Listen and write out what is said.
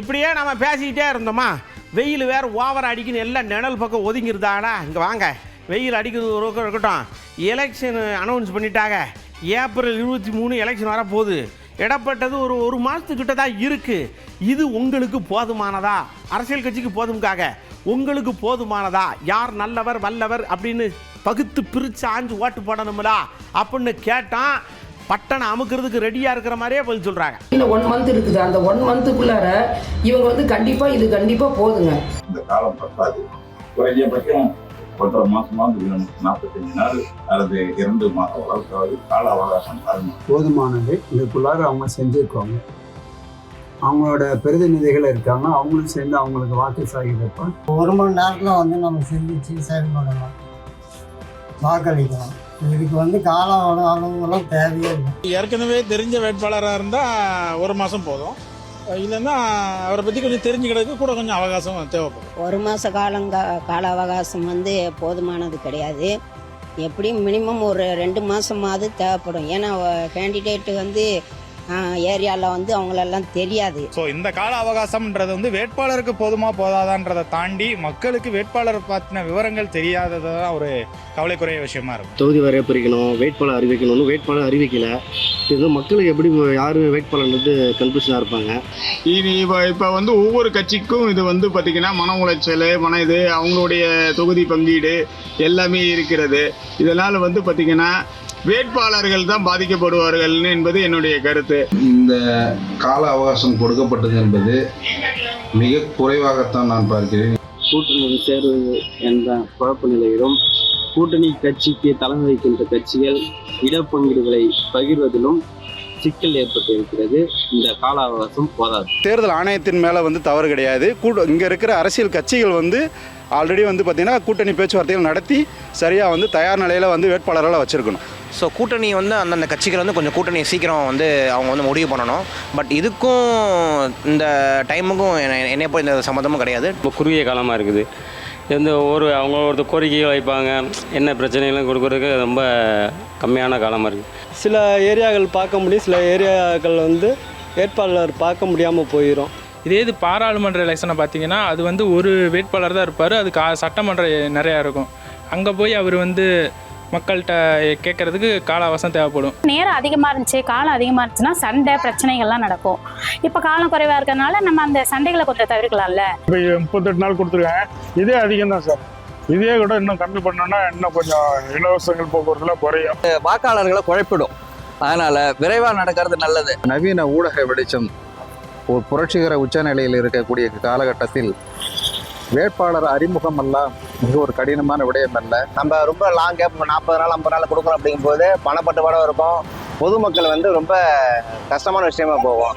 இப்படியே நம்ம பேசிக்கிட்டே இருந்தோமா, வெயில் வேறு ஓவர் அடிக்குன்னு எல்லாம் நிழல் பக்கம் ஒதுங்கிருந்தாடா. இங்கே வாங்க, வெயில் அடிக்கிறது ஒரு பக்கம் இருக்கட்டும். எலெக்ஷன் அனௌன்ஸ் பண்ணிட்டாங்க. ஏப்ரல் 23 எலெக்ஷன் வரப்போகுது. இடப்பட்டது ஒரு மாதத்துக்கிட்ட தான் இருக்குது. இது உங்களுக்கு போதுமானதா? அரசியல் கட்சிக்கு போதும்காக உங்களுக்கு போதுமானதா? யார் நல்லவர் வல்லவர் அப்படின்னு பகுத்து பிரித்து ஆஞ்சு ஓட்டு போடணும்ல அப்படின்னு கேட்டான். பட்டனை அமுக்கிறதுக்கு ரெடியாக இருக்கிற மாதிரியே பதில் சொல்கிறாங்க. இன்னும் 1 மந்த் இருக்குது. அந்த 1 மந்த்துக்குள்ளார இவங்க வந்து கண்டிப்பாக போதுங்க. இந்த காலம் பத்தாது. குறைஞ்சபட்சம் 1.5 மாதமாவது வேணும். 45 நாள் அல்லது 2 மாதம் வளர்க்காது கால அவகாசம் தரணும். போதுமானது. இதுக்குள்ளார அவங்க செஞ்சுருக்காங்க. அவங்களோட பிரதிநிதிகள் இருக்காங்க, அவங்களும் சேர்ந்து அவங்களுக்கு வாக்கு சாகிதப்ப 1 மணி நேரத்தில் வந்து நம்ம சிந்திச்சு செயல்படலாம், வாக்களிக்கலாம். இதுக்கு வந்து கால அளவுகளும் தேவையே இல்லை. ஏற்கனவே தெரிஞ்ச வேட்பாளராக இருந்தால் 1 மாதம் போதும். இல்லைன்னா அவரை பற்றி கொஞ்சம் தெரிஞ்சுக்கிறதுக்கு கூட கொஞ்சம் அவகாசம் தேவைப்படும். 1 மாத கால அவகாசம் வந்து போதுமானது கிடையாது. எப்படியும் மினிமம் ஒரு 2 மாதமாவது தேவைப்படும். ஏன்னா கேண்டிடேட்டு வந்து ஏரியாவில் வந்து அவங்களெல்லாம் தெரியாது. ஸோ இந்த கால அவகாசம்ன்றது வந்து வேட்பாளருக்கு போதுமா போதாதான்றதை தாண்டி மக்களுக்கு வேட்பாளரை பற்றின விவரங்கள் தெரியாதது தான் ஒரு கவலைக்குரிய விஷயமா இருக்கும். தொகுதி வரைய பிரிக்கணும், வேட்பாளர் அறிவிக்கணும்னு வேட்பாளர் அறிவிக்கல. இது மக்களுக்கு எப்படி யார் வேட்பாளர்ன்றது கன்ஃபியூஷனாக இருப்பாங்க. இது இப்போ வந்து ஒவ்வொரு கட்சிக்கும் இது வந்து பார்த்திங்கன்னா மன உளைச்சல், இது அவங்களுடைய தொகுதி பங்கீடு எல்லாமே இருக்கிறது. இதனால் வந்து பார்த்திங்கன்னா வேட்பாளர்கள் தான் பாதிக்கப்படுவார்கள் என்பது என்னுடைய கருத்து. இந்த கால அவகாசம் கொடுக்கப்பட்டது என்பது மிக குறைவாகத்தான் நான் பார்க்கிறேன். கூட்டணி சேருவது என்ற குழப்ப நிலையிலும் கூட்டணி கட்சிக்கு தலைமை வைக்கின்ற கட்சிகள் இடப்பங்கீடுகளை பகிர்வதிலும் சிக்கல் ஏற்பட்டு இருக்கிறது. இந்த கால அவகாசம் போதாது. தேர்தல் ஆணையத்தின் மேலே வந்து தவறு கிடையாது. இங்கே இருக்கிற அரசியல் கட்சிகள் வந்து ஆல்ரெடி வந்து பார்த்திங்கன்னா கூட்டணி பேச்சுவார்த்தைகள் நடத்தி சரியாக வந்து தயார் நிலையில் வந்து வேட்பாளர்களை வச்சுருக்கணும். ஸோ கூட்டணி வந்து அந்தந்த கட்சிகள் வந்து கொஞ்சம் கூட்டணி சீக்கிரம் வந்து அவங்க வந்து முடிவு பண்ணணும். பட் இதுக்கும் இந்த டைமுக்கும் என்னை போய் இந்த சம்மந்தமும் கிடையாது. இப்போ குறுகிய காலமாக இருக்குது. எந்த அவங்க ஒரு கோரிக்கைகள் வைப்பாங்க, என்ன பிரச்சனைகளும் கொடுக்குறதுக்கு ரொம்ப கம்மியான காலமாக இருக்குது. சில ஏரியாக்கள் பார்க்க முடியும், சில ஏரியாக்கள் வந்து வேட்பாளர் பார்க்க முடியாமல் போயிடும். இதே இது பாராளுமன்ற எலெக்ஷனை பார்த்தீங்கன்னா அது வந்து ஒரு வேட்பாளர் தான் இருப்பார். அது சட்டமன்றம் நிறையா இருக்கும். அங்கே போய் அவர் வந்து மக்கள்கிட்ட கேட்கறதுக்கு கால அவகாசம் தேவைப்படும். நேரம் அதிகமாக இருந்துச்சு, காலம் அதிகமாக இருந்துச்சுன்னா சண்டை பிரச்சனைகள்லாம் நடக்கும். இப்போ காலம் குறைவாக இருக்கிறதுனால நம்ம அந்த சண்டைகளை கொஞ்சம் தவிர்க்கலாம்ல. இப்போ 38 நாள் கொடுத்துருக்காங்க. இதே அதிகம் தான் சார். இதே கூட இன்னும் கம்மி பண்ணோன்னா இன்னும் கொஞ்சம் இலவசங்கள் போக்குவரத்துல குறையும். வாக்காளர்களை குழப்பிடும். அதனால விரைவாக நடக்கிறது நல்லது. நவீன ஊடக வெளிச்சம் ஒரு புரட்சிகர உச்சநிலையில் இருக்கக்கூடிய காலகட்டத்தில் வேட்பாளர் அறிமுகம் எல்லாம் மிக ஒரு கடினமான விடயம் அல்ல. நம்ம ரொம்ப லாங் கேப் 40 நாள் 50 நாள் கொடுக்குறோம் அப்படிங்கும்போது பணப்பட்டுப்பாடும் இருக்கும். பொதுமக்கள் வந்து ரொம்ப கஷ்டமான விஷயமா போவோம்.